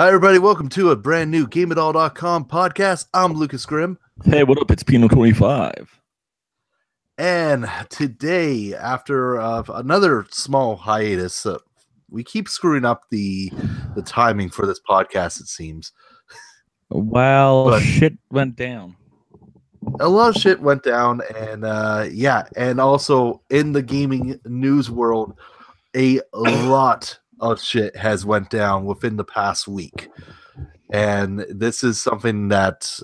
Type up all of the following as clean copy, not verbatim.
Hi, everybody. Welcome to a brand new GameItAll.com podcast. I'm Lucas Grimm. Hey, what up? It's Pino25. And today, after another small hiatus, we keep screwing up the timing for this podcast, it seems. Well, But shit went down. a lot of shit went down, and and also in the gaming news world, a lot of shit has went down within the past week. And this is something that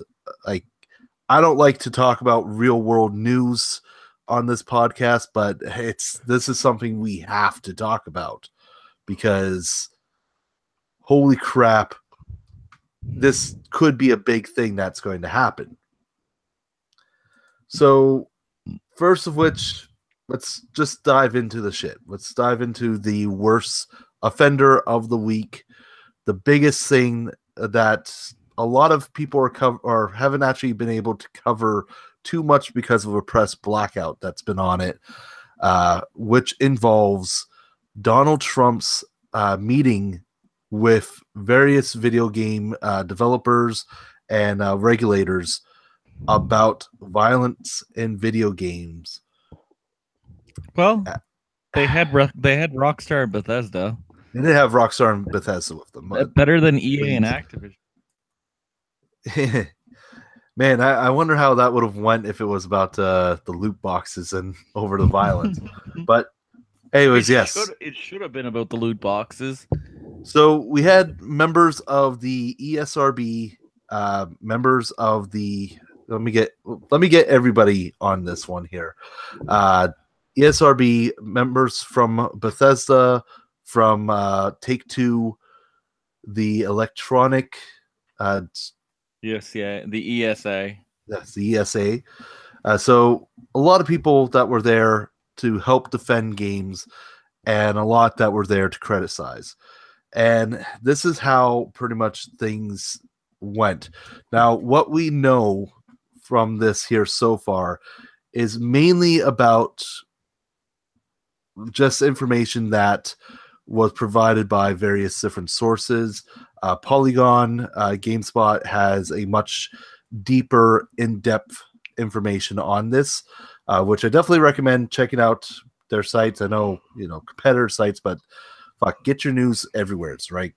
I don't like to talk about real world news on this podcast, but this is something we have to talk about because holy crap, this could be a big thing that's going to happen. So, first of which, let's just dive into the shit. Let's dive into the worst offender of the week. The biggest thing that a lot of people are haven't actually been able to cover too much because of a press blackout that's been on it, which involves Donald Trump's meeting with various video game developers and regulators about violence in video games. Well, they had Rockstar and Bethesda. They did have Rockstar and Bethesda with them. Better than EA and Activision. Man, I wonder how that would have went if it was about the loot boxes and over the violence. But anyways, yes. It should have been about the loot boxes. So we had members of the ESRB, members of the let me get everybody on this one here. ESRB members from Bethesda, from Take-Two, the Electronic Yes, yeah, the ESA. That's the ESA. So a lot of people that were there to help defend games and a lot that were there to criticize. And this is how pretty much things went. Now, what we know from this here so far is mainly about just information that was provided by various different sources. Polygon, GameSpot has a much deeper, in-depth information on this, which I definitely recommend checking out their sites. I know, competitor sites, but fuck, get your news everywhere. It's right.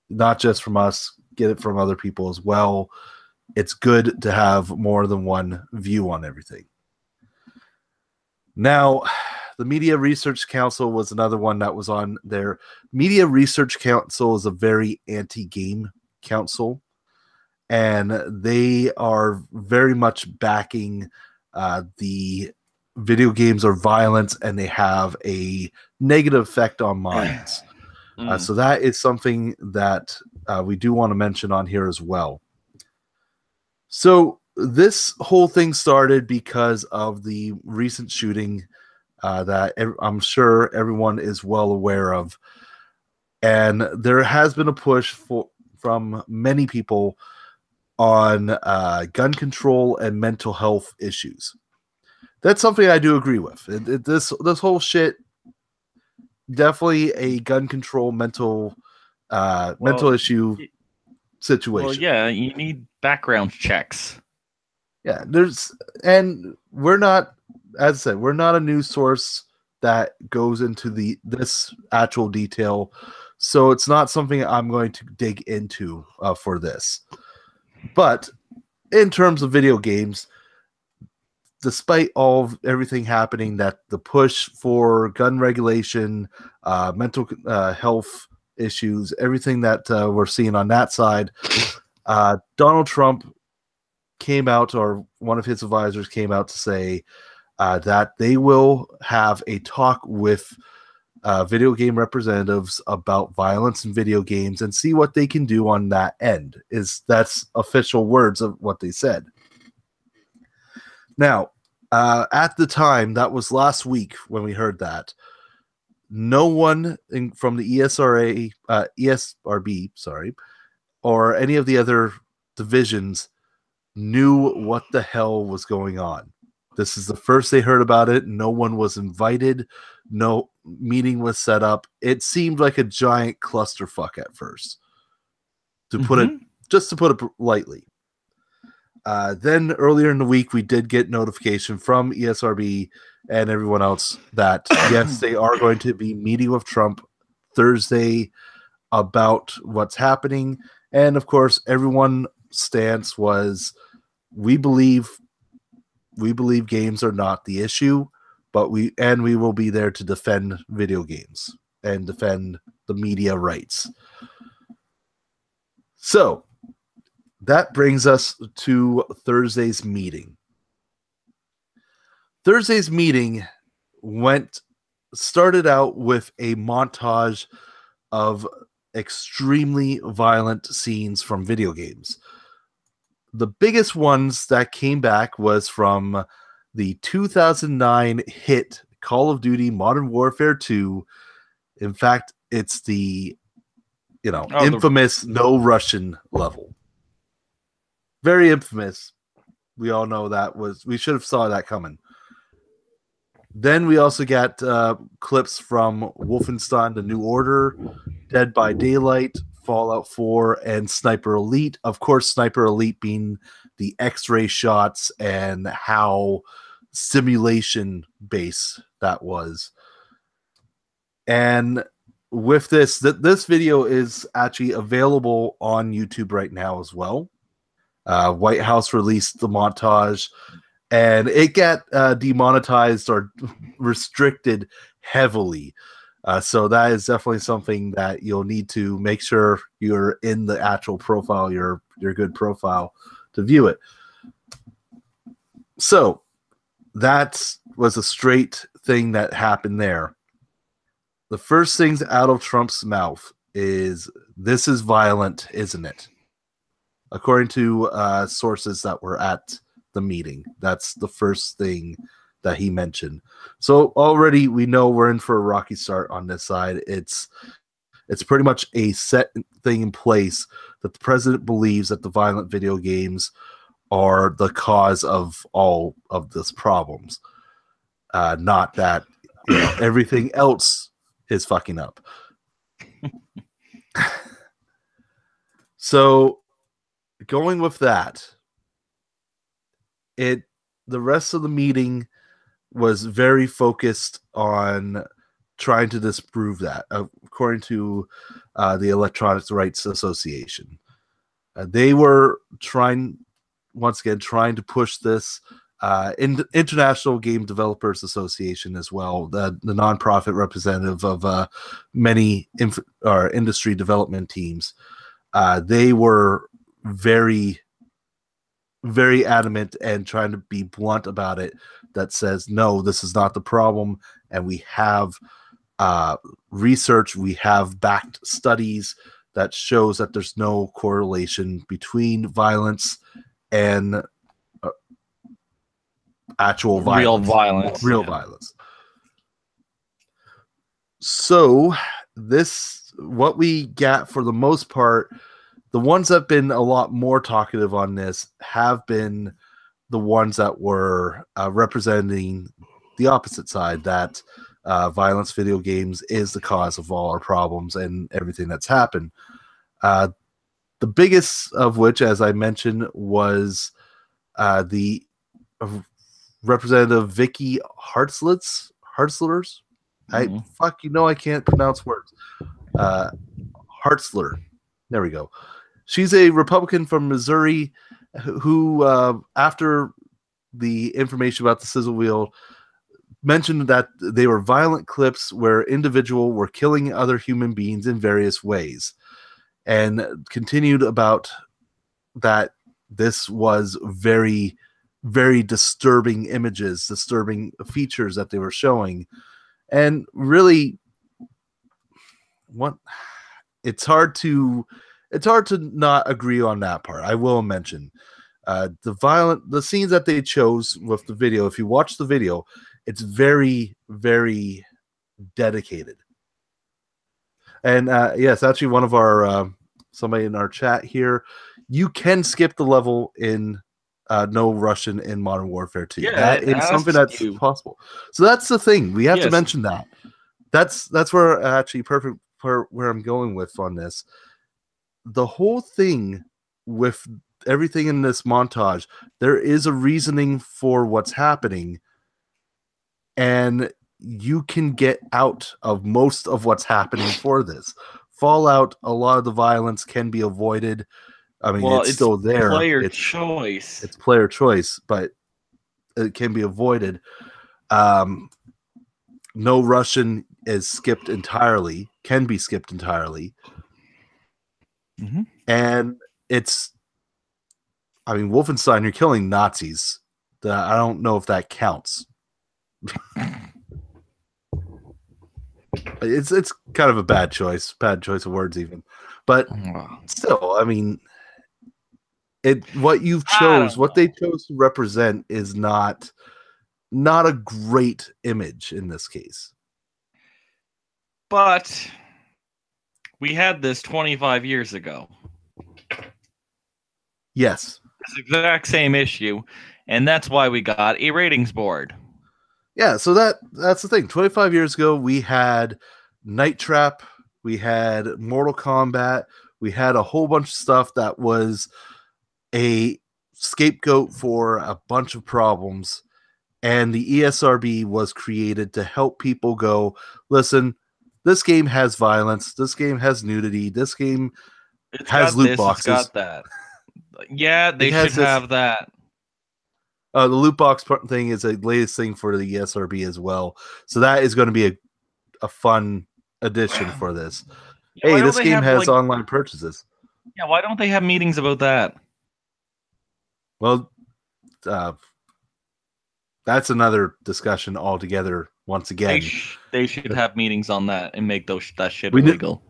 Not just from us, get it from other people as well. It's good to have more than one view on everything. Now, the Media Research Council was another one that was on there. Media Research Council is a very anti-game council, and they are very much backing the video games are violence and they have a negative effect on minds. So that is something that we do want to mention on here as well. So this whole thing started because of the recent shooting that I'm sure everyone is well aware of. And there has been a push from many people on gun control and mental health issues. That's something I do agree with. This whole shit, definitely a gun control mental issue situation. Well, yeah, you need background checks. Yeah, we're not, as I said, we're not a news source that goes into this actual detail, so it's not something I'm going to dig into for this. But in terms of video games, despite everything happening, that the push for gun regulation, mental health issues, everything that we're seeing on that side, Donald Trump came out, or one of his advisors came out to say that they will have a talk with video game representatives about violence in video games and see what they can do on that end. That's official words of what they said. Now, at the time, that was last week when we heard that, no one from the ESRB, or any of the other divisions knew what the hell was going on. This is the first they heard about it. No one was invited. No meeting was set up. It seemed like a giant clusterfuck at first, to put it lightly. Then earlier in the week, we did get notification from ESRB and everyone else that yes, they are going to be meeting with Trump Thursday about what's happening. And of course, everyone's stance was we believe games are not the issue, but we will be there to defend video games and defend the media rights. So that brings us to Thursday's meeting. Thursday's meeting started out with a montage of extremely violent scenes from video games. The biggest ones that came back was from the 2009 hit Call of Duty Modern Warfare 2. In fact, it's the infamous no Russian level. Very infamous. We all know we should have saw that coming. Then we also got clips from Wolfenstein: The New Order, Dead by Daylight, Fallout 4, and Sniper Elite. Of course, Sniper Elite being the X-ray shots and how simulation-based that was. And with this video is actually available on YouTube right now as well. White House released the montage, and it got demonetized or restricted heavily. So that is definitely something that you'll need to make sure you're in the actual profile, your good profile, to view it. So that was a straight thing that happened there. The first things out of Trump's mouth is, "This is violent, isn't it?" According to sources that were at the meeting. That's the first thing that he mentioned. So already we know we're in for a rocky start on this side. It's pretty much a set thing in place that the president believes that the violent video games are the cause of all of this problems. Not that everything else is fucking up. So going with that, the rest of the meeting was very focused on trying to disprove that, according to the Electronic Rights Association. They were trying to push this. International Game Developers Association as well, the nonprofit representative of many industry development teams. They were very, very adamant and trying to be blunt about it, that says, no, this is not the problem. And we have research, we have backed studies that shows that there's no correlation between violence and actual violence. Real violence. So what we got for the most part, the ones that have been a lot more talkative on this have been the ones that were representing the opposite side, that violence video games is the cause of all our problems and everything that's happened. The biggest of which, as I mentioned, was the Representative Vicky Hartzlers. I can't pronounce words. Hartzler. There we go. She's a Republican from Missouri who, after the information about the sizzle wheel, mentioned that they were violent clips where individuals were killing other human beings in various ways, and continued about that this was very, very disturbing images, disturbing features that they were showing. And really, it's hard to not agree on that part. I will mention the scenes that they chose with the video. If you watch the video, it's very, very dedicated. And yes, actually, one of our somebody in our chat here, you can skip the level in no Russian in Modern Warfare 2. Yeah, that is something that's possible. So that's the thing. We have to mention that. That's where actually perfect for where I'm going with on this. the whole thing with everything in this montage, there is a reasoning for what's happening, and you can get out of most of what's happening for this. Fallout, a lot of the violence can be avoided. I mean, Well, it's still there. Player choice. It's player choice, but it can be avoided. No Russian is skipped entirely, can be skipped entirely. Mm-hmm. And I mean, Wolfenstein, you're killing Nazis. I don't know if that counts. It's kind of a bad choice of words even. But still, I mean, what they chose to represent is not a great image in this case. But we had this 25 years ago. Yes. It's the exact same issue, and that's why we got a ratings board. Yeah, so that's the thing. 25 years ago, we had Night Trap, we had Mortal Kombat, we had a whole bunch of stuff that was a scapegoat for a bunch of problems, and the ESRB was created to help people go, listen, this game has violence, this game has nudity, this game has loot boxes. It's got that. Yeah, they should have that. The loot box thing is the latest thing for the ESRB as well. So that is going to be a fun addition for this. Yeah, hey, this game has online purchases. Yeah, why don't they have meetings about that? Well, that's another discussion altogether. Once again, they should have meetings on that and make that shit illegal.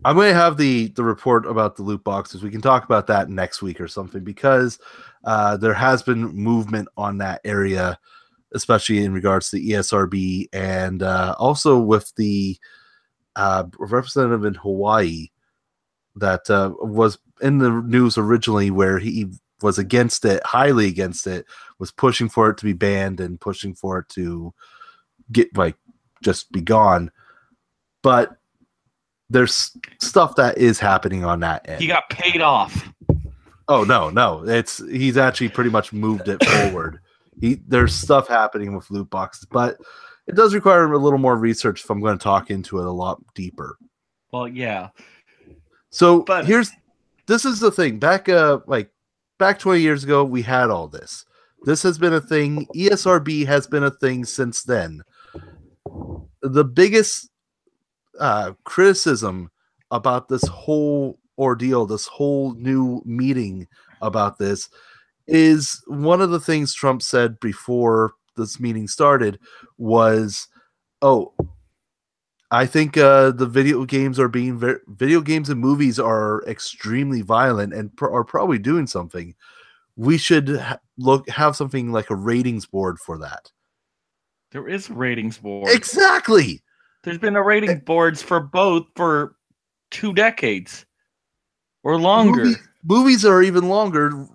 I'm going to have the report about the loot boxes. We can talk about that next week or something, because there has been movement on that area, especially in regards to the ESRB, and also with the representative in Hawaii that was in the news originally, where he was against it, highly against it, was pushing for it to be banned and pushing for it to get just be gone. But there's stuff that is happening on that end. He got paid off. Oh no, he's actually pretty much moved it forward. There's stuff happening with loot boxes, but it does require a little more research if I'm going to talk into it a lot deeper. Well, yeah. So this is the thing. Back 20 years ago, we had all this. This has been a thing. ESRB has been a thing since then. The biggest criticism about this whole ordeal, this whole new meeting about this, is one of the things Trump said before this meeting started was, I think the video games and movies are extremely violent and are probably doing something. We should have something like a ratings board for that. There is a ratings board. Exactly. There's been a rating boards for both for 2 decades or longer. Movies are even longer.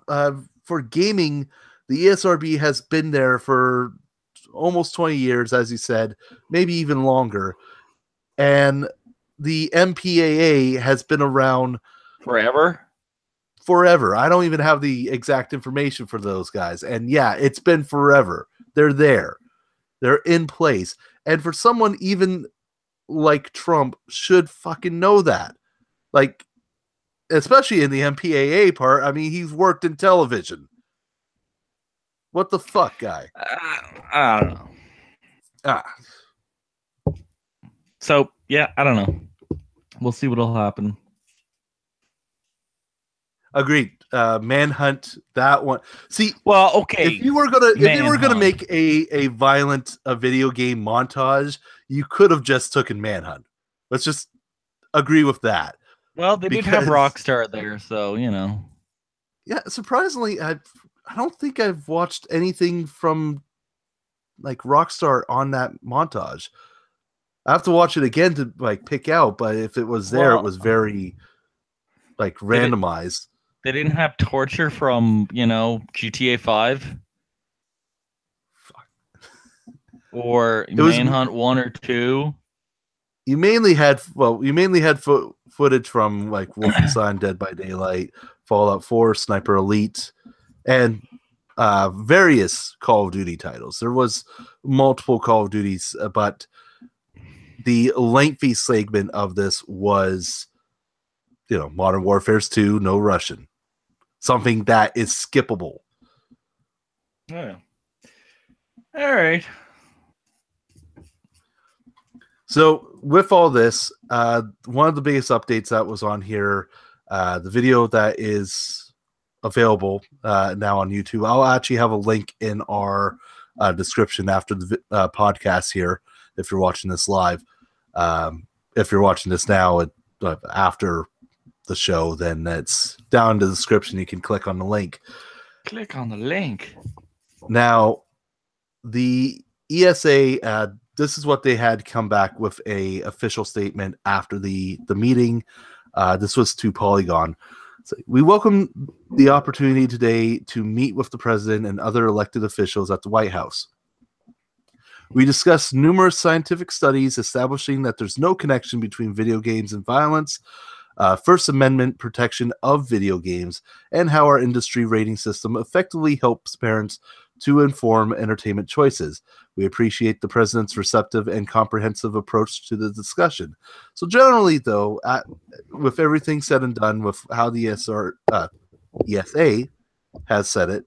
For gaming, the ESRB has been there for almost 20 years, as you said, maybe even longer. And the MPAA has been around forever. I don't even have the exact information for those guys. And yeah, it's been forever. They're there. They're in place. And for someone even like Trump should fucking know that. Like, especially in the MPAA part. I mean, he's worked in television. What the fuck, guy? I don't know. So, yeah, I don't know. We'll see what'll happen. Agreed. Manhunt, that one. See, well, okay. If you were gonna make a violent video game montage, you could have just taken Manhunt. Let's just agree with that. Well, they did have Rockstar there, so you know. Yeah, surprisingly, I don't think I've watched anything from Rockstar on that montage. I have to watch it again to pick out, but if it was there, it was very randomized. They didn't have torture from, GTA 5? Fuck. Or Manhunt 1 or 2? you mainly had footage from like Wolfenstein, Dead by Daylight, Fallout 4, Sniper Elite, and various Call of Duty titles. There was multiple Call of Duties, but the lengthy segment of this was, Modern Warfare's 2, no Russian, something that is skippable. Oh. All right. So with all this, one of the biggest updates that was on here, the video that is available now on YouTube. I'll actually have a link in our description after the podcast here if you're watching this live. If you're watching this now after the show, then it's down in the description. You can click on the link. Click on the link. Now, the ESA, this is what they had come back with a official statement after the meeting. This was to Polygon. So we welcome the opportunity today to meet with the president and other elected officials at the White House. We discussed numerous scientific studies establishing that there's no connection between video games and violence, First Amendment protection of video games, and how our industry rating system effectively helps parents to inform entertainment choices. We appreciate the president's receptive and comprehensive approach to the discussion. So generally, though, with everything said and done, with how the ESA has said it,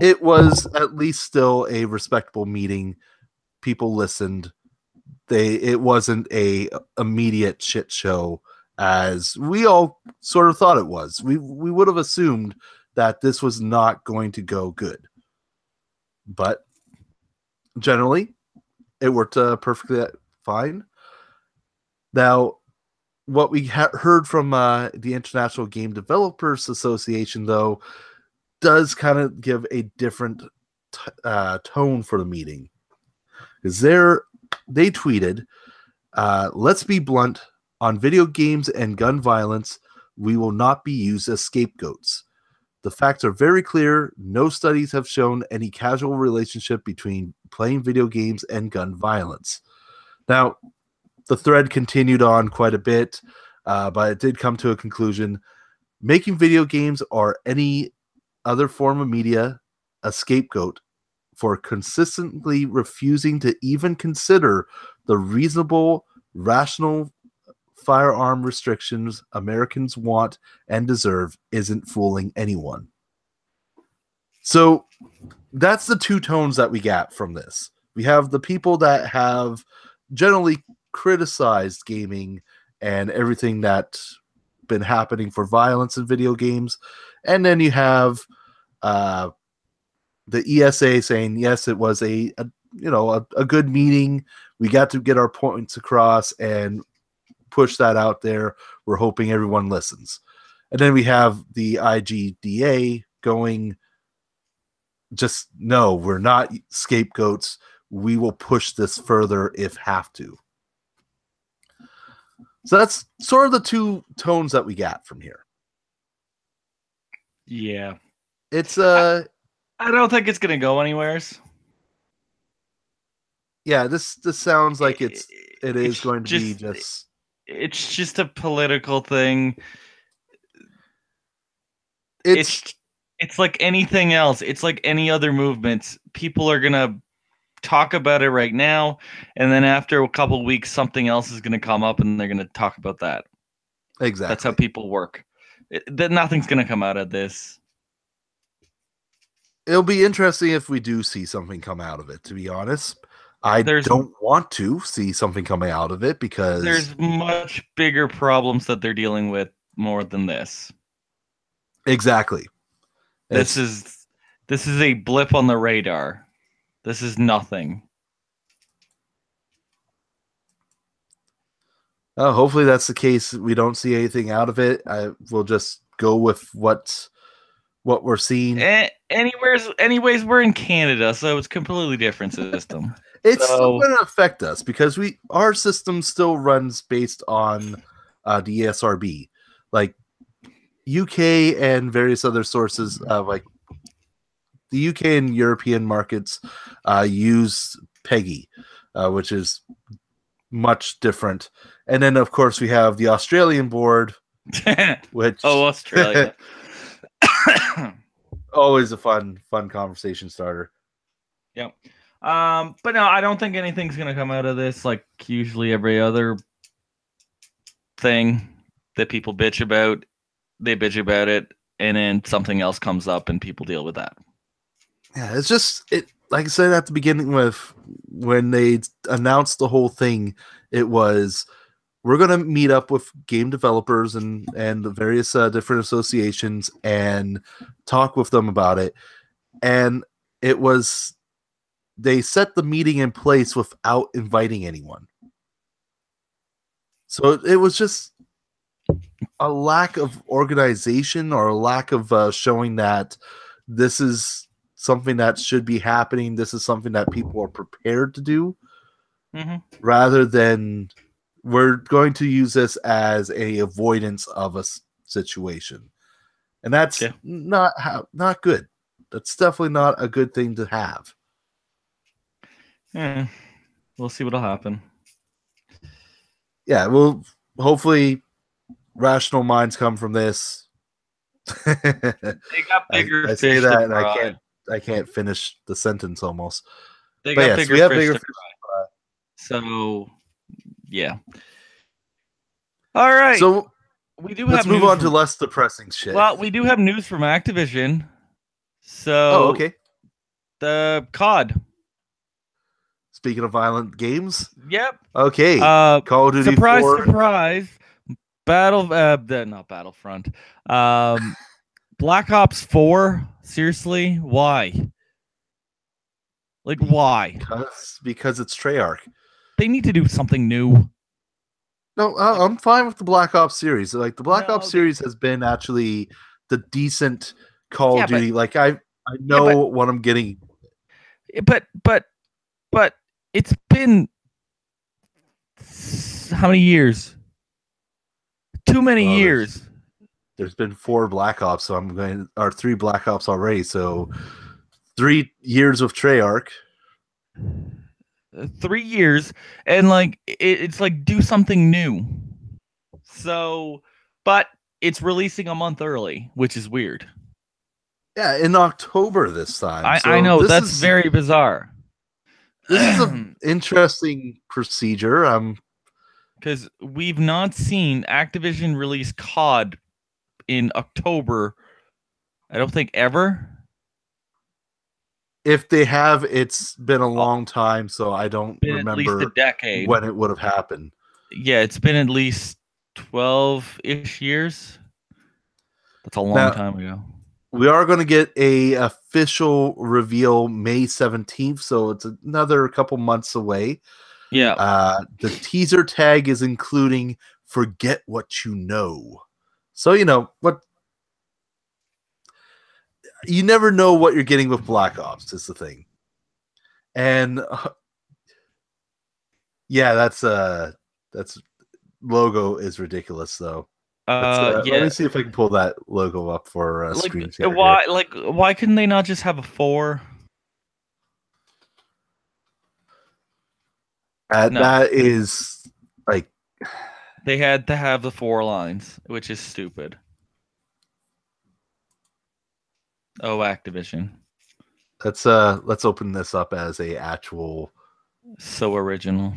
it was at least still a respectable meeting. People listened. It wasn't a immediate shit show as we all sort of thought it was. We would have assumed that this was not going to go good. But generally, it worked perfectly fine. Now, what we heard from the International Game Developers Association, though, does kind of give a different tone for the meeting. Because they tweeted, let's be blunt, on video games and gun violence, we will not be used as scapegoats. The facts are very clear. No studies have shown any causal relationship between playing video games and gun violence. Now, the thread continued on quite a bit, but it did come to a conclusion. Making video games or any other form of media a scapegoat for consistently refusing to even consider the reasonable, rational firearm restrictions Americans want and deserve isn't fooling anyone. So that's the two tones that we got from this. We have the people that have generally criticized gaming and everything that's been happening for violence in video games. And then you have the ESA saying, yes, it was a good meeting. We got to get our points across and push that out there. We're hoping everyone listens. And then we have the IGDA going, just no, we're not scapegoats. We will push this further if have to. So that's sort of the two tones that we got from here. Yeah. It's I don't think it's gonna go anywheres. Yeah, this sounds like it is going to be just. It's just a political thing. It's like anything else. It's like any other movements. People are gonna talk about it right now, and then after a couple of weeks, something else is gonna come up, and they're gonna talk about that. Exactly. That's how people work. Nothing's gonna come out of this. It'll be interesting if we do see something come out of it, to be honest. I don't want to see something coming out of it because there's much bigger problems that they're dealing with more than this. Exactly. This is a blip on the radar. This is nothing. Hopefully that's the case. We don't see anything out of it. We'll just go with what we're seeing. Anyways, we're in Canada, so it's a completely different system. It's still going to affect us because our system still runs based on the ESRB, like UK and various other sources. Like the UK and European markets use PEGI, which is much different. And then, of course, we have the Australian board, which Australia. always a fun conversation starter. Yep. But no, I don't think anything's gonna come out of this. Like usually every other thing that people bitch about, they bitch about it, and then something else comes up and people deal with that. Yeah, it's just like I said at the beginning, with when they announced the whole thing, it was, we're going to meet up with game developers and the various different associations and talk with them about it. And it was, they set the meeting in place without inviting anyone. So it was just a lack of organization, or a lack of showing that this is something that should be happening. This is something that people are prepared to do, rather than we're going to use this as a avoidance of a situation. And that's not good. That's definitely not a good thing to have. Yeah, we'll see what'll happen. Yeah, well, hopefully rational minds come from this. They got bigger I fish say that, and fry. I can't finish the sentence almost. They got bigger fish to fry. So, yeah. All right. So we do let's have move on to less depressing shit. Well, we do have news from Activision. So, okay. The COD. Speaking of violent games. Yep. Okay. Call of Duty surprise, 4. Surprise. Not Battlefront. Black Ops 4. Seriously, why? Like, why? Because it's Treyarch. They need to do something new. No, I'm fine with the Black Ops series. Like, the Black Ops series has been actually the decent Call of Duty. Like, I know what I'm getting. But it's been how many years? Too many years. There's been 4 Black Ops, so I'm going, or 3 Black Ops already. So 3 years of Treyarch. 3 years, and like it's like, do something new. So, but it's releasing a month early, which is weird. Yeah, in October this time. I know that's very bizarre. This is an interesting procedure. Because we've not seen Activision release COD in October. I don't think ever. If they have, it's been a long time, so I don't remember at least a decade when it would have happened. Yeah, it's been at least 12-ish years. That's a long time ago. We are going to get a official reveal May 17th, so it's another couple months away. Yeah. The teaser tag is including "Forget What You Know," so you know what. You never know what you're getting with Black Ops. Is the thing, and yeah, that's logo is ridiculous though. Let me see if I can pull that logo up for screen share. Why couldn't they not just have a 4? That is like, they had to have the 4 lines, which is stupid. Oh, Activision. Let's open this up as a actual. So original.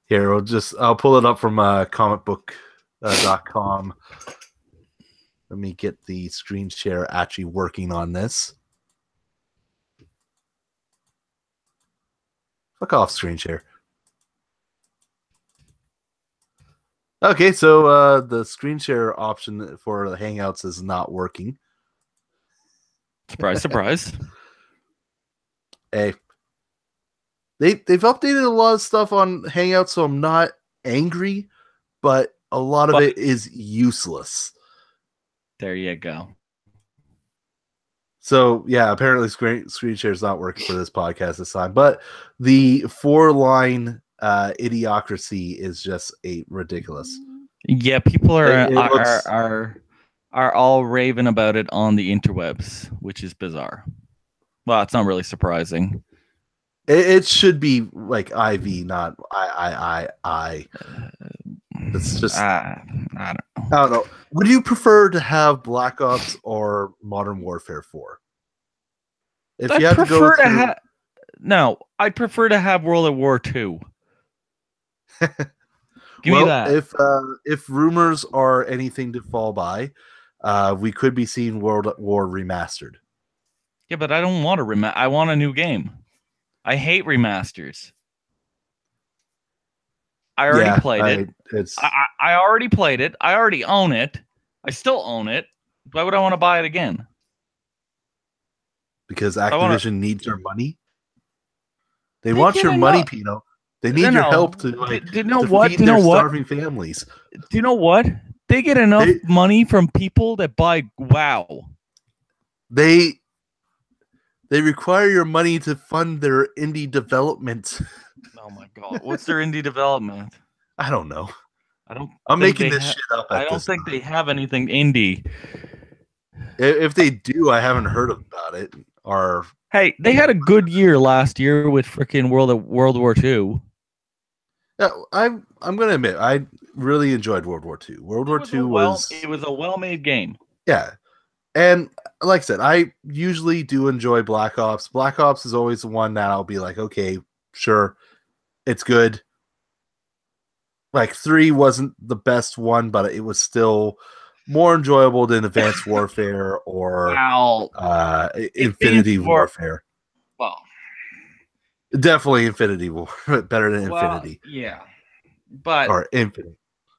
Here, I'll pull it up from comicbook.com. Let me get the screen share actually working on this. Fuck off, screen share. Okay, so the screen share option for the Hangouts is not working. Surprise, surprise. Hey. They've updated a lot of stuff on Hangouts, so I'm not angry, but a lot of it is useless. There you go. So yeah, apparently screen share is not working for this podcast this time, but the 4-line idiocracy is just ridiculous. Yeah, people are all raving about it on the interwebs, which is bizarre. Well, it's not really surprising. It should be like IV, not I. It's just I don't know. I don't know. Would you prefer to have Black Ops or Modern Warfare 4? If I you had to go prefer to through, have no. I prefer to have World at War II. Give me well, that. if rumors are anything to fall by, we could be seeing World at War remastered. Yeah, but I don't want a I want a new game. I hate remasters. I already Yeah, played it. it's I already played it. I already own it. I still own it. Why would I want to buy it again? because I want Activision needs your money. They They want get your money, enough. Pino. They need your help to Do you know to what? feed Do you know their what? starving families. Do you know what? They get enough They money from people that buy WoW. they they require your money to fund their indie development. Oh my god, what's their indie development? I don't know. I don't. I'm think making they this shit up I at don't this think time. they have anything indie. If they do, I haven't heard about it. Or Hey, they had a good year last year with freaking World War II. yeah, I'm gonna admit I really enjoyed World War II. World War II It was was a well-made game. yeah, and like I said, I usually do enjoy Black Ops. Black Ops is always the one that I'll be like, okay, sure, it's good. Like 3 wasn't the best one, but it was still more enjoyable than Advanced Warfare or Wow. Infinity Warfare. Well, Definitely Infinity War, better than Infinity yeah, but or Infinite.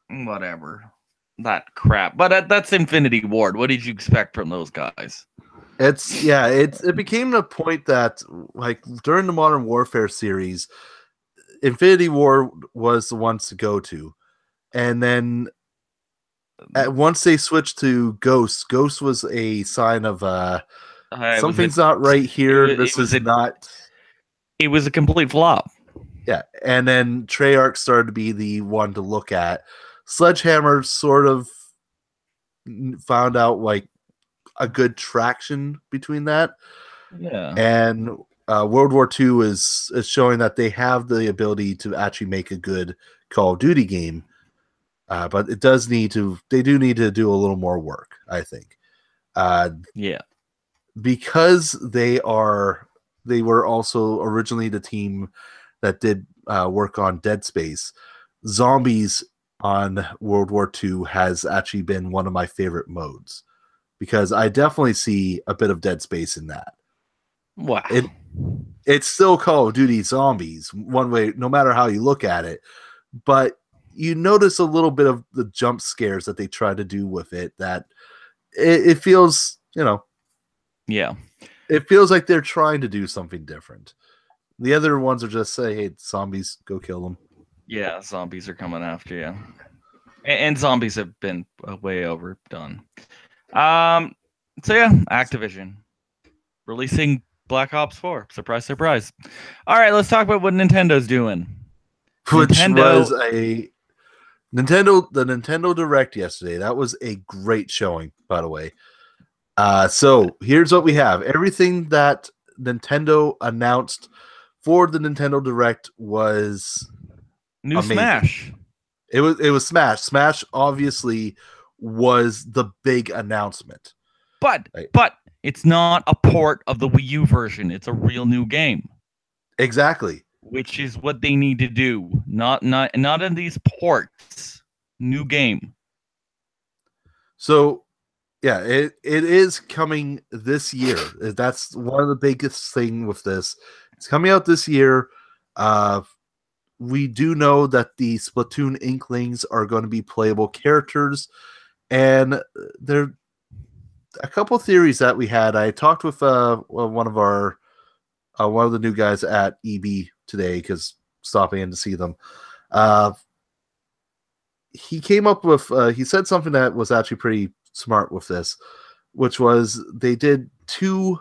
whatever. That crap. But that's Infinity Ward. What did you expect from those guys? It became the point that like during the Modern Warfare series, Infinity War was the ones to go to, and then once they switched to Ghost was a sign of something's not right here. This is not. It was a complete flop. Yeah, and then Treyarch started to be the one to look at. Sledgehammer sort of found out like a good traction between that. Yeah. And World War II is showing that they have the ability to actually make a good Call of Duty game, but they do need to do a little more work, I think. Yeah, because they were also originally the team that did work on Dead Space. Zombies on World War II has actually been one of my favorite modes because I definitely see a bit of Dead Space in that. Wow. It's still Call of Duty Zombies one way, no matter how you look at it, but you notice a little bit of the jump scares that they try to do with it that it feels, yeah, it feels like they're trying to do something different. The other ones are just say, hey, zombies, go kill them. Yeah, zombies are coming after you. And zombies have been way overdone. So yeah, Activision releasing Black Ops 4. Surprise, surprise. All right, let's talk about what Nintendo's doing. Which was a the Nintendo Direct yesterday. That was a great showing, by the way. So here's what we have. Everything that Nintendo announced for the Nintendo Direct was new amazing. Smash. It was Smash. Smash obviously was the big announcement. But it's not a port of the Wii U version. It's a real new game. Exactly. Which is what they need to do. Not in these ports. New game. So yeah, it is coming this year. That's one of the biggest thing with this. It's coming out this year. We do know that the Splatoon Inklings are going to be playable characters, and there a couple theories that we had. I talked with one of the new guys at EB today because stopping in to see them. He came up with he said something that was actually pretty smart with this, which was they did 2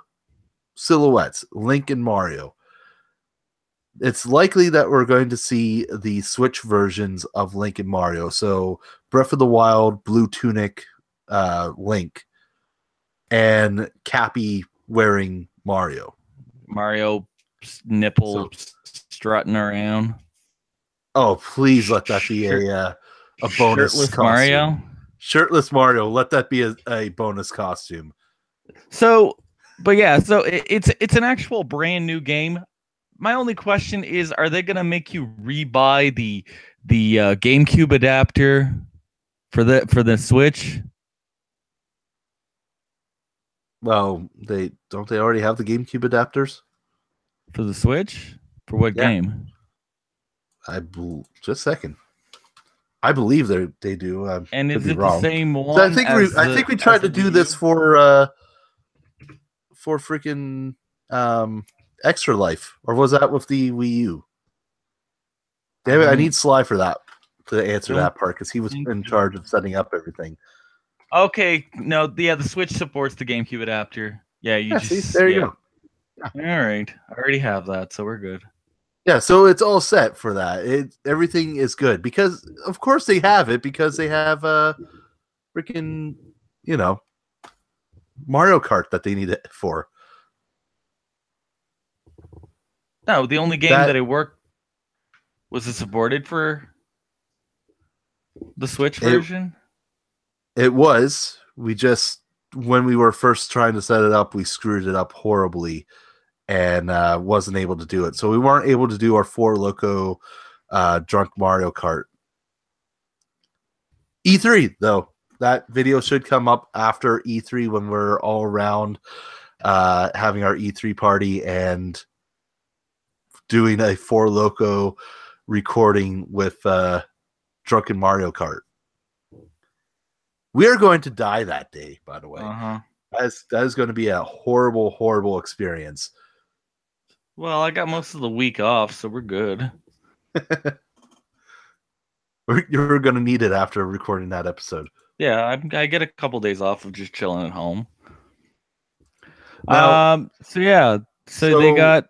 silhouettes, Link and Mario. It's likely that we're going to see the Switch versions of Link and Mario. So Breath of the Wild, Blue Tunic, Link, and Cappy wearing Mario. Mario nipple strutting around. Oh, please let that be a bonus Shirtless costume. Mario. Shirtless Mario. Let that be a bonus costume. So, but yeah, so it's an actual brand new game. My only question is, are they gonna make you rebuy the GameCube adapter for the Switch? Well, they already have the GameCube adapters For the Switch? For what game? just a second. I believe they do. I And could is be it the wrong. same So one as I think we tried to do this for freaking Extra Life, or was that with the Wii U? Damn it, I need Sly for that to answer that part because he was in charge of setting up everything. Okay, no, the Switch supports the GameCube adapter. Yeah, there you go. Yeah. All right, I already have that, so we're good. Yeah, so it's all set for that. Everything is good because, of course, they have it because they have freaking, Mario Kart that they need it for. No, the only game that it worked was it supported for the Switch version. It was. We just, when we were first trying to set it up, we screwed it up horribly and wasn't able to do it. So we weren't able to do our Four Loko drunk Mario Kart. E3 though, that video should come up after E3 when we're all around having our E3 party and doing a Four Loko recording with drunken Mario Kart. We are going to die that day, by the way. That is going to be a horrible, horrible experience. Well, I got most of the week off, so we're good. You're going to need it after recording that episode. Yeah, I get a couple days off of just chilling at home. Now, so they got.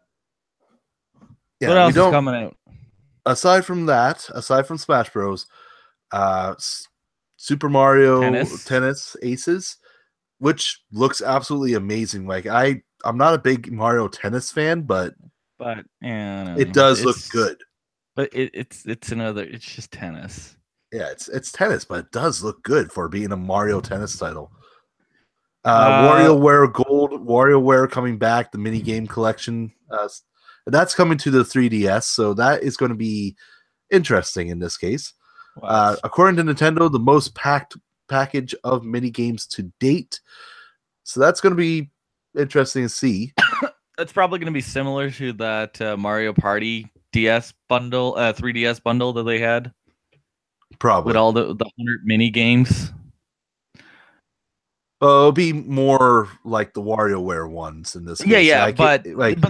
What else is coming out? Aside from Smash Bros, Super Mario Tennis Aces, which looks absolutely amazing. Like I'm not a big Mario Tennis fan, but yeah, it does look good. But it's just tennis. Yeah, it's tennis, but it does look good for being a Mario Tennis title. WarioWare Gold, WarioWare coming back, the mini game collection. That's coming to the 3DS, so that is going to be interesting in this case. According to Nintendo, the most packed package of mini games to date. So that's going to be interesting to see. That's probably going to be similar to that Mario Party DS bundle, 3DS bundle that they had. Probably. With all the 100 mini games. It'll be more like the WarioWare ones in this case. Yeah, but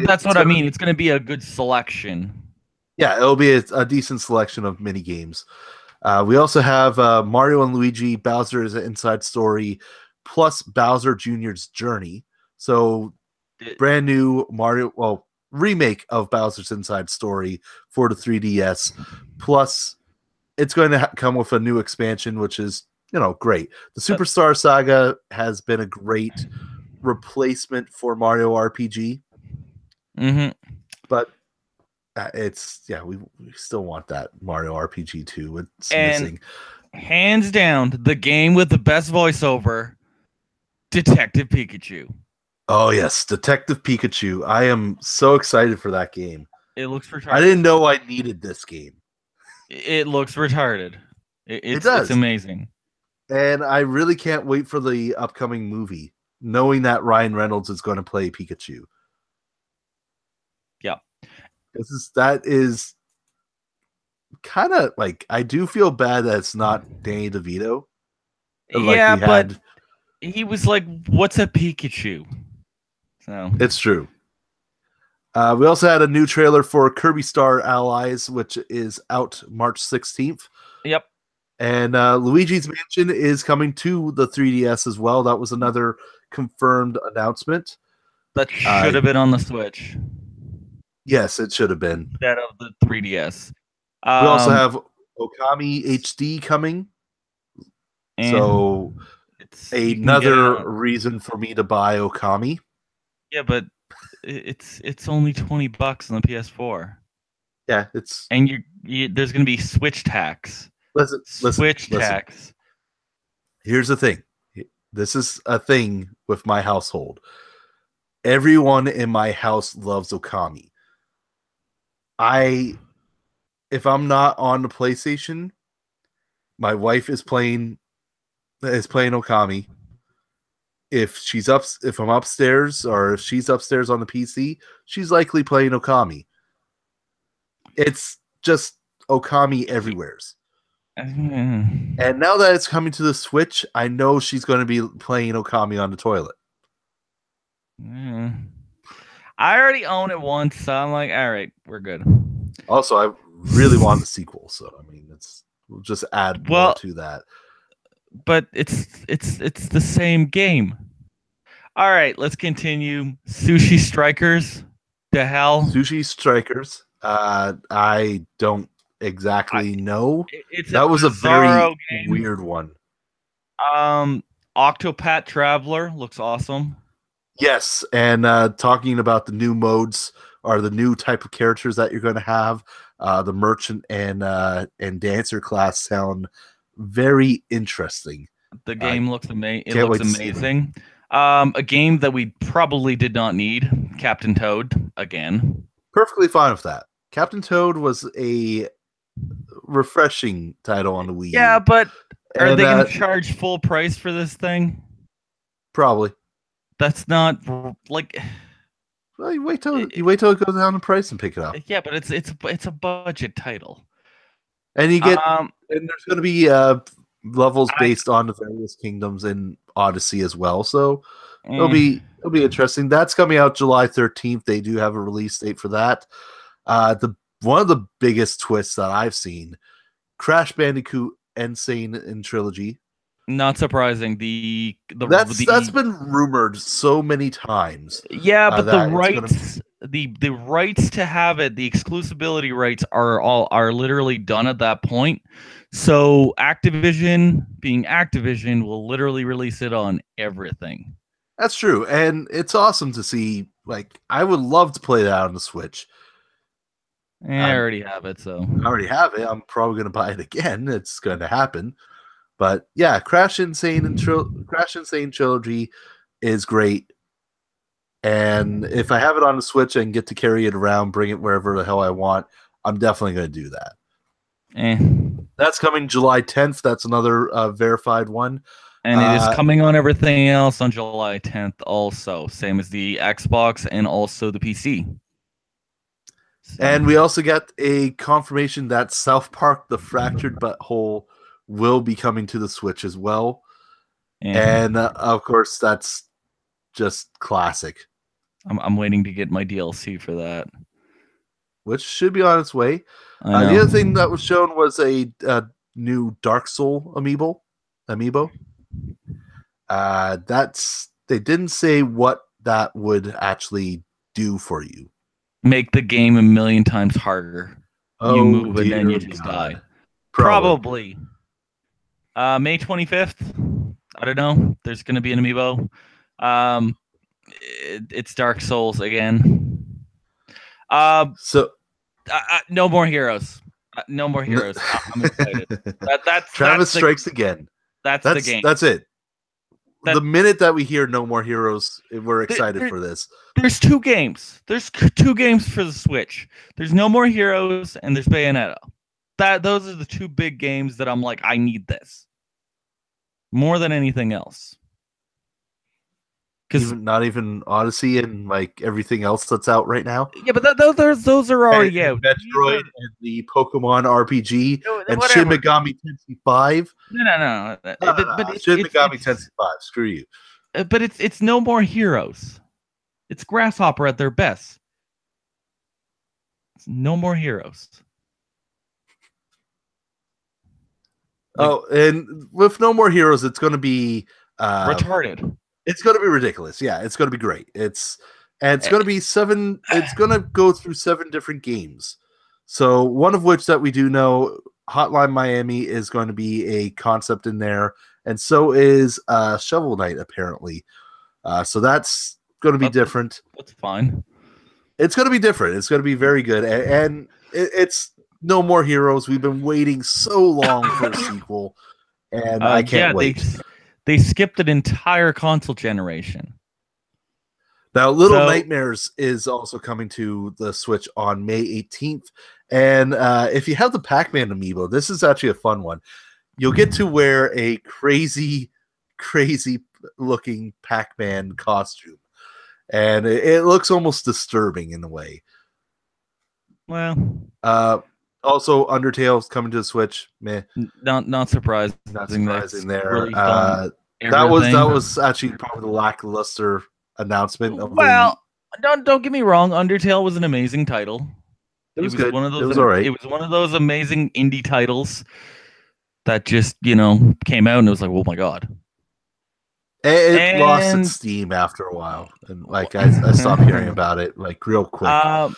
that's what I mean. It's going to be a good selection. Yeah, it'll be a decent selection of mini games. We also have Mario and Luigi, Bowser's Inside Story, plus Bowser Jr.'s Journey. So, brand new remake of Bowser's Inside Story for the 3DS. Plus, it's going to come with a new expansion, which is great. The Superstar Saga has been a great replacement for Mario RPG. But we still want that Mario RPG 2. It's missing. Hands down, the game with the best voiceover, Detective Pikachu. Oh yes, Detective Pikachu. I am so excited for that game. It looks retarded. I didn't know I needed this game. It looks retarded. It does. It's amazing. And I really can't wait for the upcoming movie, knowing that Ryan Reynolds is going to play Pikachu. Yeah. That is kind of like, I do feel bad that it's not Danny DeVito. But he was like, what's a Pikachu? So it's true. We also had a new trailer for Kirby Star Allies, which is out March 16th. Yep. And Luigi's Mansion is coming to the 3DS as well. That was another confirmed announcement. That should have been on the Switch. Yes, it should have been. Instead of the 3DS. We also have Okami HD coming. So it's another reason for me to buy Okami. Yeah, but it's only $20 on the PS4, Yeah, it's and there's gonna be Switch tax. listen. Switch tax. Here's the thing. This is a thing with my household. Everyone in my house loves Okami. If I'm not on the PlayStation, my wife is playing Okami. If I'm upstairs or if she's upstairs on the PC, she's likely playing Okami. It's just Okami everywhere's. And now that it's coming to the Switch, I know she's going to be playing Okami on the toilet. I already own it once, so I'm like, all right, we're good. Also, I really want the sequel, so I mean, we'll just add more to that. But it's the same game. All right, let's continue. Sushi Strikers, the hell. Sushi Strikers. I don't exactly know. That was a very weird one. Octopath Traveler looks awesome. Yes, and talking about the new modes or the new type of characters that you're going to have, the merchant and dancer class sound very interesting. The game looks amazing. It looks amazing. A game that we probably did not need, Captain Toad again. Perfectly fine with that. Captain Toad was a refreshing title on the Wii. Yeah, but are they going to charge full price for this thing? Probably. That's not like. Well, you wait till it goes down in price and pick it up. Yeah, but it's a budget title, and you get and there's going to be levels based on the various kingdoms in Odyssey as well. So it'll be interesting. That's coming out July 13th. They do have a release date for that. One of the biggest twists that I've seen, Crash Bandicoot Insane in Trilogy. Not surprising. That's been rumored so many times. Yeah, but the rights, the rights to have it, the exclusivity rights are literally done at that point. So Activision, being Activision, will literally release it on everything. That's true, and it's awesome to see. Like, I would love to play that on the Switch. I already have it, so I already have it. I'm probably going to buy it again. It's going to happen. But yeah, Crash Insane Trilogy is great. And if I have it on the Switch and get to carry it around, bring it wherever the hell I want, I'm definitely going to do that. That's coming July 10th. That's another verified one. And it is coming on everything else on July 10th also. Same as the Xbox and also the PC. So. And we also got a confirmation that South Park: The Fractured But Whole will be coming to the Switch as well. And of course, that's just classic. I'm waiting to get my DLC for that, which should be on its way. The other thing that was shown was a new Dark Soul amiibo. They didn't say what that would actually do for you. Make the game a million times harder. You move and then you just die. Probably. May 25th. I don't know. There's going to be an amiibo. It's Dark Souls again. No more heroes. No more heroes. I'm excited. Travis strikes again. That's the game. That's it. The minute that we hear No More Heroes, we're excited for this. There's two games. There's two games for the Switch. There's No More Heroes and there's Bayonetta. Those are the two big games that I'm like, I need this more than anything else. Because not even Odyssey and like everything else that's out right now. Yeah, but those are already out. Metroid and the Pokemon RPG and Shin Megami Tensei 5. No. Shin Megami Tensei 5. Screw you. But it's No More Heroes. It's Grasshopper at their best. It's No More Heroes. And with No More Heroes, it's going to be retarded. It's going to be ridiculous. Yeah, it's going to be great. It's going to be 7. It's going to go through 7 different games. So one of which that we do know, Hotline Miami is going to be a concept in there, and so is Shovel Knight apparently. So that's going to be different. That's fine. It's going to be different. It's going to be very good, and it's No More Heroes. We've been waiting so long for a sequel, and I can't wait. They skipped an entire console generation. Now, Little Nightmares is also coming to the Switch on May 18th. And if you have the Pac-Man amiibo, this is actually a fun one. You'll get to wear a crazy, crazy looking Pac-Man costume. And it looks almost disturbing in a way. Well, also Undertale's coming to the Switch. Meh. Not surprised. Not surprising there. That was actually probably the lackluster announcement of don't get me wrong, Undertale was an amazing title. It was good. One of those, it was all right. It was one of those amazing indie titles that just, came out and it was like, oh my god. It lost its steam after a while. And I stopped hearing about it real quick. And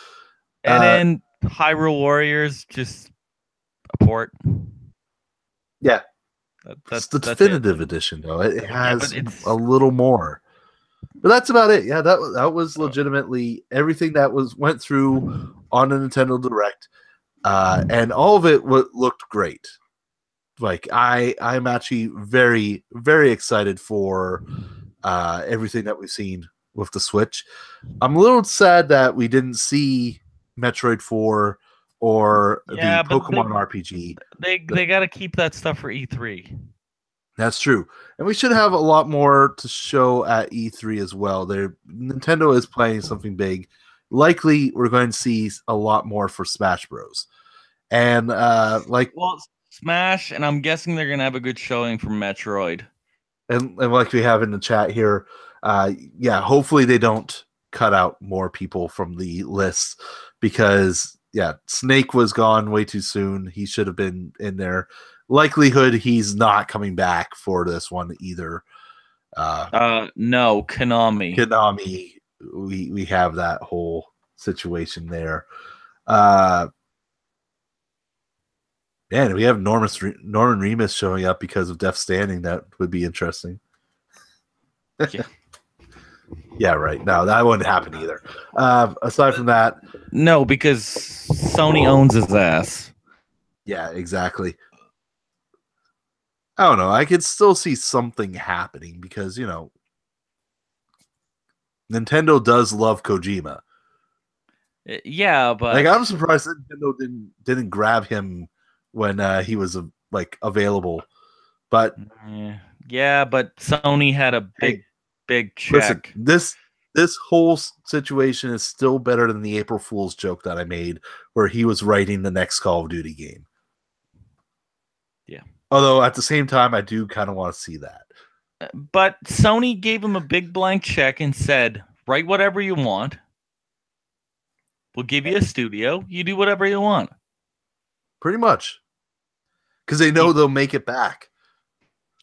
then Hyrule Warriors, just a port. Yeah. That's the definitive edition though. It has a little more. But that's about it. Yeah, that was legitimately everything that went through on a Nintendo Direct, and all of it looked great. I'm actually very, very excited for everything that we've seen with the Switch. I'm a little sad that we didn't see Metroid 4 or the Pokemon RPG. They got to keep that stuff for E3. That's true. And we should have a lot more to show at E3 as well. Nintendo is planning something big. Likely, we're going to see a lot more for Smash Bros. And Smash, and I'm guessing they're going to have a good showing for Metroid. And like we have in the chat here, hopefully they don't cut out more people from the list because, Snake was gone way too soon. He should have been in there. Likelihood he's not coming back for this one either. No, Konami. Konami, we have that whole situation there. Man, we have Norman Remus showing up because of Death Stranding. That would be interesting. Yeah. Yeah, right. No, that wouldn't happen either. Aside from that, no, because Sony owns his ass. Yeah, exactly. I don't know. I could still see something happening because, Nintendo does love Kojima. Yeah, but I'm surprised that Nintendo didn't grab him when he was available. But but Sony had a big check. Listen, this whole situation is still better than the April Fool's joke that I made where he was writing the next Call of Duty game. Yeah. Although at the same time, I do kind of want to see that. But Sony gave him a big blank check and said, write whatever you want. We'll give you a studio. You do whatever you want. Pretty much. Because they know they'll make it back.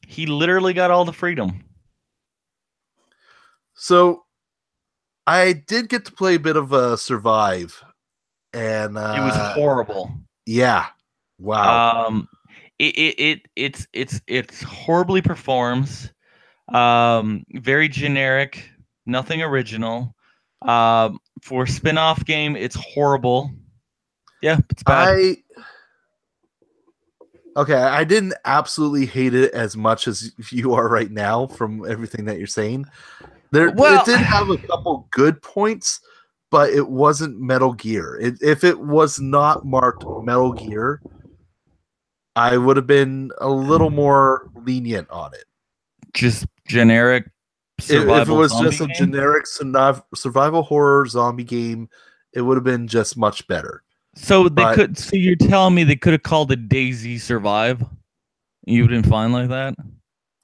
He literally got all the freedom. So, I did get to play a bit of Survive. And it was horrible. Yeah. Wow. It's horribly performs. Very generic, nothing original. For a spin-off game, it's horrible. Yeah, it's bad. I didn't absolutely hate it as much as you are right now from everything that you're saying. It did have a couple good points, but it wasn't Metal Gear. If it was not marked Metal Gear, I would have been a little more lenient on it. Just generic survival. If it was just a generic survival horror zombie game, it would have been just much better. So So you're telling me they could have called it DayZ Survive? You didn't find like that?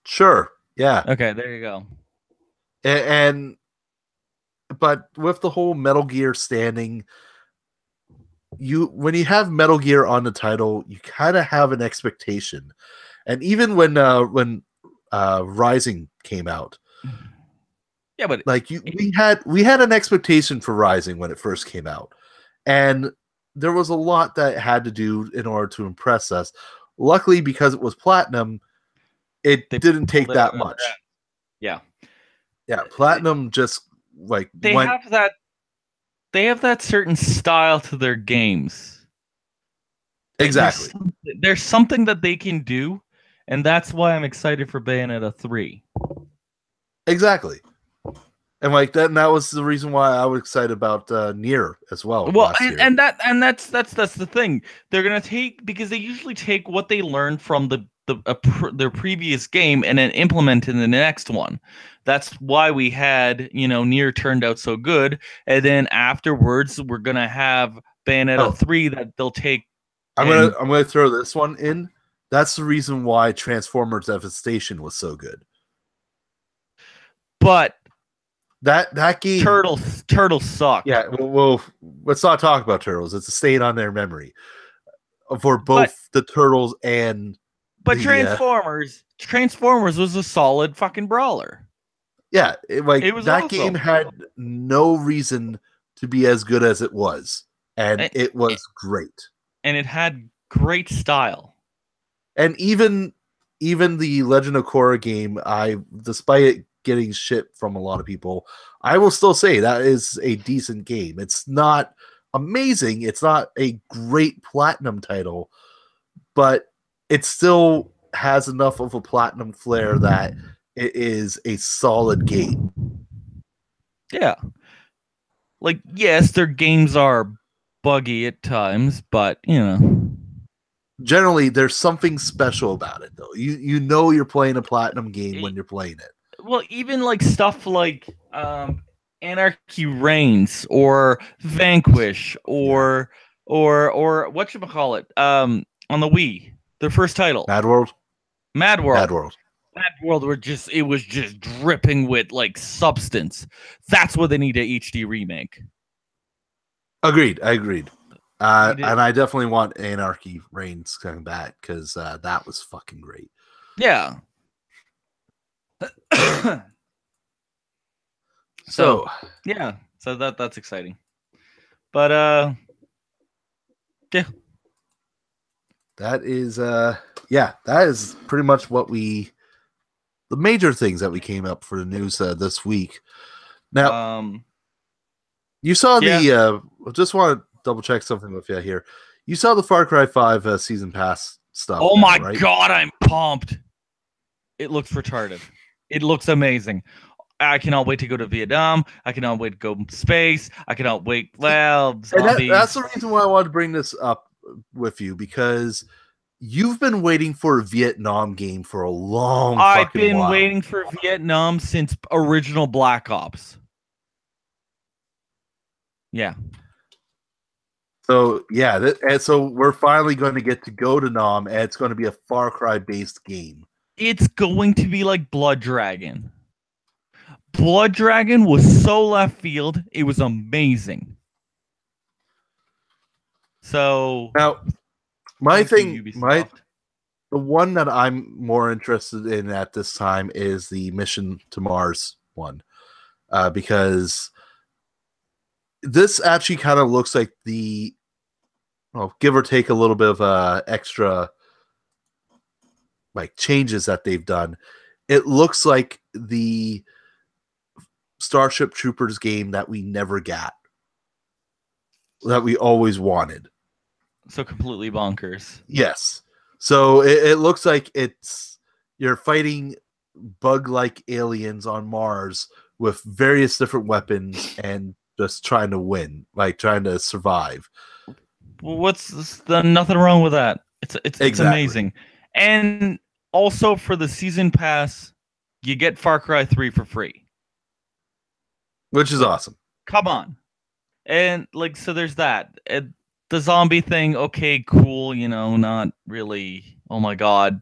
Sure. Yeah. Okay, there you go. But with the whole Metal Gear standing, when you have Metal Gear on the title, you kind of have an expectation. And even when Rising came out, yeah, but we had an expectation for Rising when it first came out, and there was a lot that it had to do in order to impress us. Luckily, because it was Platinum, it didn't take that much. Yeah. Yeah, Platinum just like they went have that they have that certain style to their games. exactly, There's something that they can do, and that's why I'm excited for Bayonetta 3. exactly. And like that, and that was the reason why I was excited about Nier as well Well, last year. that's the thing. They're gonna take because they usually take what they learned from their previous game and then implement it in the next one. That's why we had Nier turned out so good, and then afterwards we're gonna have Bayonetta Oh, 3 that they'll take I'm and gonna throw this one in. That's the reason why Transformers Devastation was so good. but That game, Turtles sucked. yeah. Well, let's not talk about Turtles. It's a stain on their memory for But both the Turtles and but the Transformers was a solid fucking brawler. yeah. Like It was that game awesome. had no reason to be as good as it was, and And, it was great. and it had great style. And even the Legend of Korra game, despite it getting shit from a lot of people, I will still say that is a decent game. It's not amazing, it's not a great platinum title, but it still has enough of a platinum flair that it is a solid game. Yeah. Like, yes, their games are buggy at times, but Generally, there's something special about it though. You know you're playing a platinum game e- when you're playing it. well, even like stuff like Anarchy Reigns or Vanquish Yeah. or whatchamacallit, on the Wii, their first title, Mad World? Mad Mad World. World. Mad World it was just dripping with like substance. That's what they need a HD remake. Agreed. I agreed. Need it. And I definitely want Anarchy Reigns coming back because that was fucking great. Yeah. So yeah, so that's exciting. But yeah, that is that is pretty much the major things that we came up for the news this week. Now, you saw yeah. the just want to double check something with you here. You saw the Far Cry 5 season pass stuff. Oh now, my right? god, I'm pumped. It looks retarded. It looks amazing. I cannot wait to go to Vietnam. I cannot wait to go to space. I cannot wait. Well, zombies. That's the reason why I wanted to bring this up with you, because you've been waiting for a Vietnam game for a long I've fucking been while. waiting for Vietnam since original Black Ops. Yeah. So yeah, and so we're finally going to get to go to Nam, and it's going to be a Far Cry based game. It's going to be like Blood Dragon. Blood Dragon was so left field. It was amazing. So now, my thing, Ubisoft. the one that I'm more interested in at this time is the Mission to Mars one, because this actually kind of looks like give or take a little bit of extra like changes that they've done. It looks like the Starship Troopers game that we never got, that we always wanted. So completely bonkers. Yes. So it looks like you're fighting bug-like aliens on Mars with various different weapons and just trying to win, like trying to survive. What's nothing wrong with that? It's Exactly. amazing. And also for the season pass, you get Far Cry 3 for free. Which is awesome. Come on. And like so there's that. The zombie thing, okay, cool, not really. Oh my god.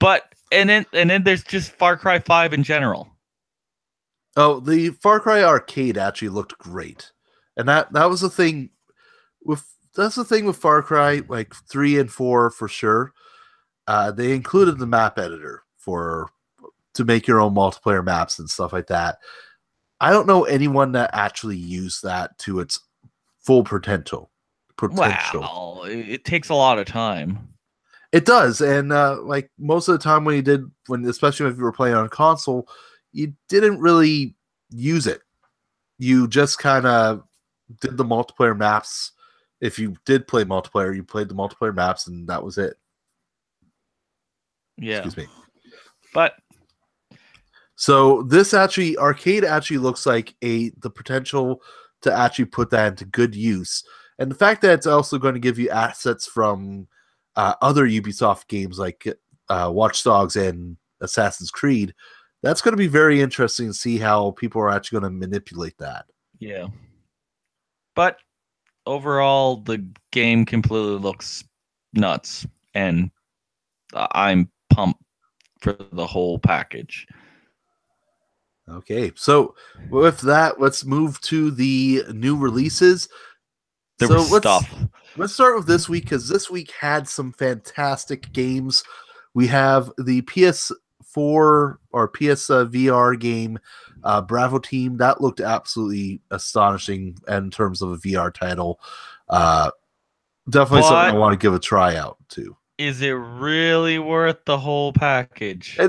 But and then there's just Far Cry 5 in general. Oh, the Far Cry arcade actually looked great. And that was the thing with Far Cry like 3 and 4 for sure. They included the map editor to make your own multiplayer maps and stuff like that. I don't know anyone that actually used that to its full potential. Wow, it takes a lot of time. It does, and like most of the time when especially if you were playing on console, you didn't really use it. You just kind of did the multiplayer maps. If you did play multiplayer, you played the multiplayer maps, and that was it. Yeah. Excuse me. But so this arcade actually looks like the potential to actually put that into good use, and the fact that it's also going to give you assets from other Ubisoft games like Watch Dogs and Assassin's Creed. That's going to be very interesting to see how people are actually going to manipulate that. yeah. But overall, the game completely looks nuts, and I'm pumped for the whole package. Okay, so with that, let's move to the new releases. There was stuff. Let's start with this week because this week had some fantastic games. We have the PS4 or PS VR game, Bravo Team. That looked absolutely astonishing in terms of a VR title. Definitely something I want to give a try out to. Is it really worth the whole package?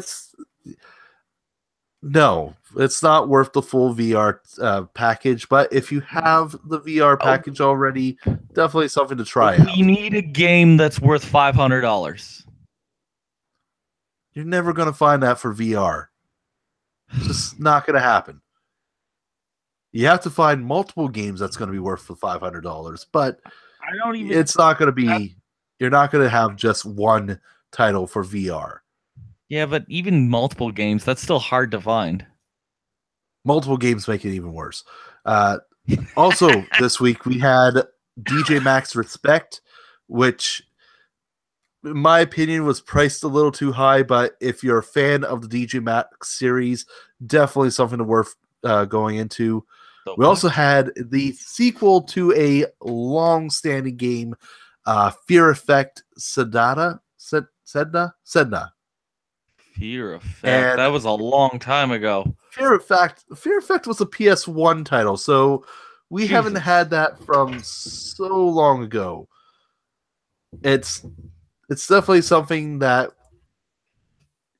No, it's not worth the full VR package. But if you have the VR package already, definitely something to try out. We need a game that's worth $500. You're never going to find that for VR. It's just not going to happen. You have to find multiple games that's going to be worth the $500, but it's not going to be. You're not going to have just one title for VR. Yeah, but even multiple games, that's still hard to find. Multiple games make it even worse. Also, this week we had DJ Max Respect, which, in my opinion, was priced a little too high. But if you're a fan of the DJ Max series, definitely something worth going into. We also had the sequel to a long-standing game, Fear Effect Sedna. Fear Effect. That was a long time ago. Fear Effect was a PS1 title, so we haven't had that from so long ago. It's definitely something that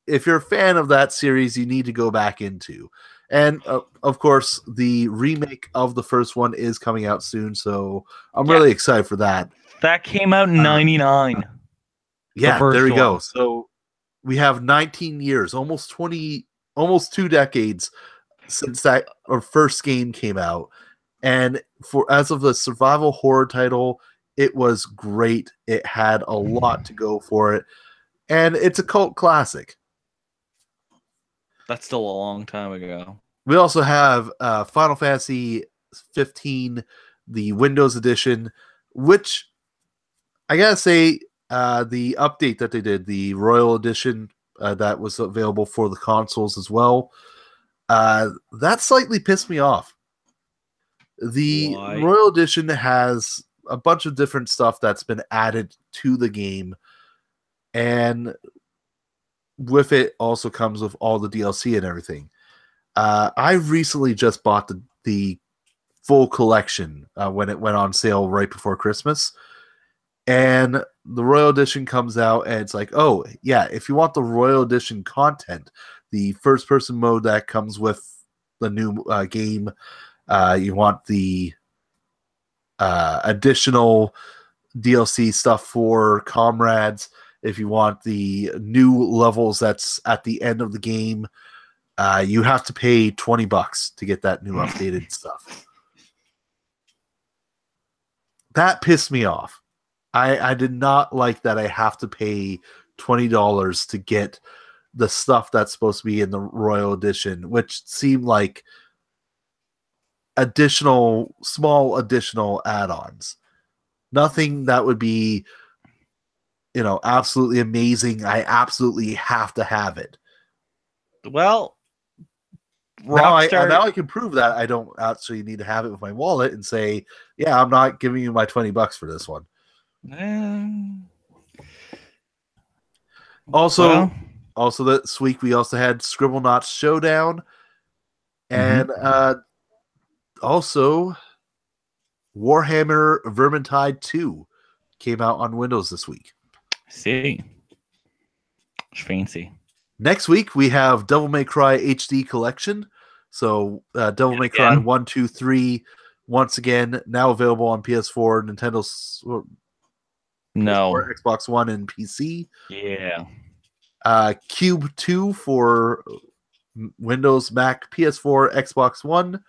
if you're a fan of that series, you need to go back into. And of course, the remake of the first one is coming out soon, so I'm really excited for that. That came out in '99. Yeah, there we go. So we have 19 years, almost 2 decades since that our first game came out. And as of the survival horror title, it was great. It had a lot to go for it. And it's a cult classic. That's still a long time ago. We also have Final Fantasy 15, the Windows Edition, which I gotta say, the update that they did, the Royal Edition that was available for the consoles as well, that slightly pissed me off. The Royal Edition has a bunch of different stuff that's been added to the game, and with it also comes with all the DLC and everything. I recently just bought the full collection when it went on sale right before Christmas. And the Royal Edition comes out, and it's like, oh, yeah, if you want the Royal Edition content, the first-person mode that comes with the new game, you want the additional DLC stuff for comrades, if you want the new levels that's at the end of the game, you have to pay $20 to get that new updated stuff. That pissed me off. I did not like that I have to pay $20 to get the stuff that's supposed to be in the Royal Edition, which seemed like small additional add-ons. Nothing that would be, absolutely amazing. I absolutely have to have it. Well, now I can prove that I don't actually need to have it with my wallet and say, yeah, I'm not giving you my $20 for this one. Also this week we also had Scribblenauts Showdown, and also Warhammer Vermintide 2 came out on Windows this week. See, it's fancy. Next week we have Devil May Cry HD Collection, So Devil May Cry 1, 2, 3, once again, now available on PS4, Nintendo, PS4, Xbox One, and PC. Yeah. Cube 2 for Windows, Mac, PS4, Xbox One.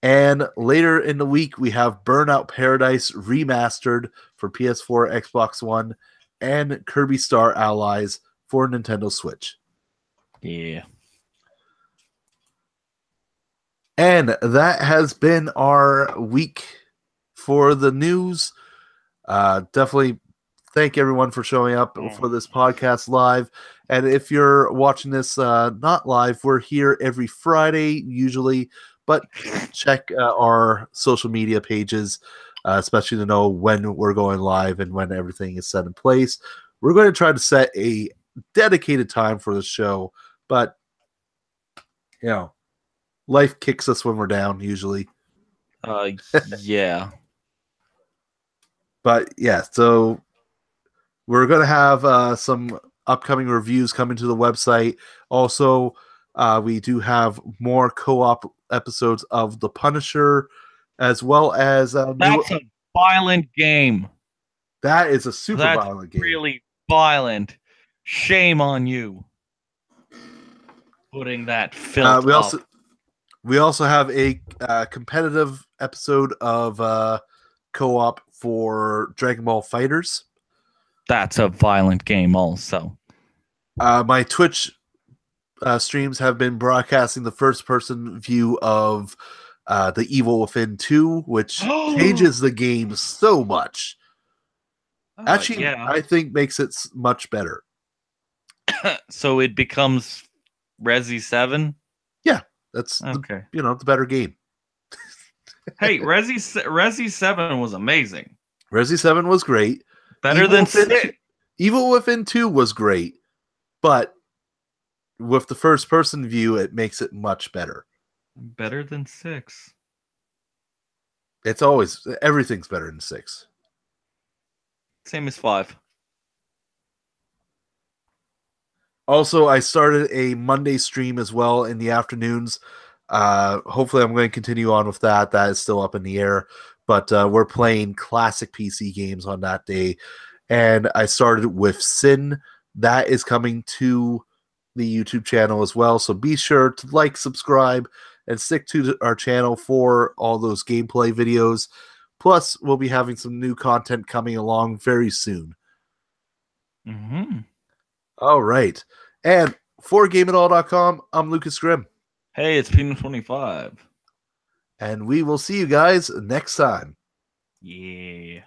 And later in the week, we have Burnout Paradise Remastered for PS4, Xbox One, and Kirby Star Allies for Nintendo Switch. Yeah. And that has been our week for the news. Definitely thank everyone for showing up for this podcast live. And if you're watching this not live, we're here every Friday usually, but check our social media pages, especially to know when we're going live and when everything is set in place. We're going to try to set a dedicated time for the show, but you know, life kicks us when we're down usually. Yeah. But yeah, so we're going to have some upcoming reviews coming to the website. Also, we do have more co-op episodes of The Punisher, as well as That's a violent game. That is a super violent game. Really violent. Shame on you. Putting that filth up. We also have a competitive episode of co-op for Dragon Ball Fighters. That's a violent game also. My Twitch streams have been broadcasting the first-person view of The Evil Within 2, which changes the game so much. Actually, yeah. I think makes it much better. So it becomes Resi 7? Yeah, that's okay. The better game. Hey, Resi 7 was amazing. Resi 7 was great. Better than 6. Evil Within 2 was great, but with the first-person view, it makes it much better. Better than 6. It's always everything's better than 6. Same as 5. Also, I started a Monday stream as well in the afternoons. Hopefully, I'm going to continue on with that. That is still up in the air, but we're playing classic PC games on that day. And I started with Sin. That is coming to the YouTube channel as well. So be sure to like, subscribe, and stick to our channel for all those gameplay videos. Plus, we'll be having some new content coming along very soon. Mm-hmm. All right. And for GameItAll.com, I'm Lucas Grimm. Hey, it's Pino25. And we will see you guys next time. Yeah.